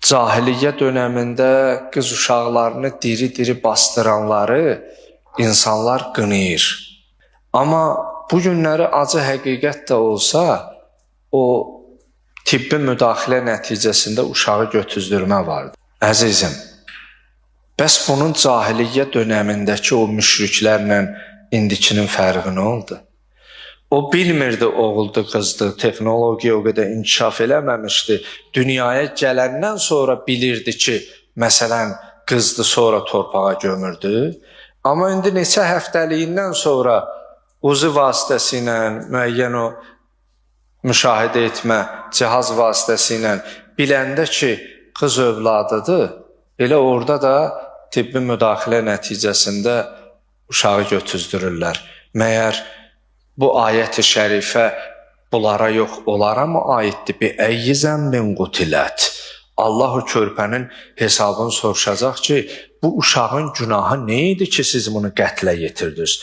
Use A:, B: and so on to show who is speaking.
A: Cahiliyyə dönəmində qız uşaqlarını diri-diri bastıranları insanlar qınayır. Amma bu günləri acı həqiqət də olsa, o tibbi müdaxilə nəticəsində uşağı götüzdürmə vardı. Əzizim, bəs bunun cahiliyyə dönəmindəki o müşriklərlə indikinin fərqi nə oldu? O bilmirdi oğuldu, qızdı, texnologiya o qədər inkişaf eləməmişdi. Dünyaya gələndən sonra bilirdi ki, məsələn, qızdı, sonra torpağa gömürdü. Amma indi neçə həftəliyindən sonra uzu vasitəsilə, müəyyən o müşahidə etmə cihaz vasitəsilə biləndə ki, qız övladıdır, elə orada da tibbi müdaxilə nəticəsində uşağı götüzdürürlər. Məyər bu ayət-i şərifə bunlara yox, onlara mı aiddir? Bi-əyyi zənbin qutilət. Allah o körpənin hesabını soruşacaq ki, bu uşağın günahı nə idi ki, siz bunu qətlə yetirdiniz?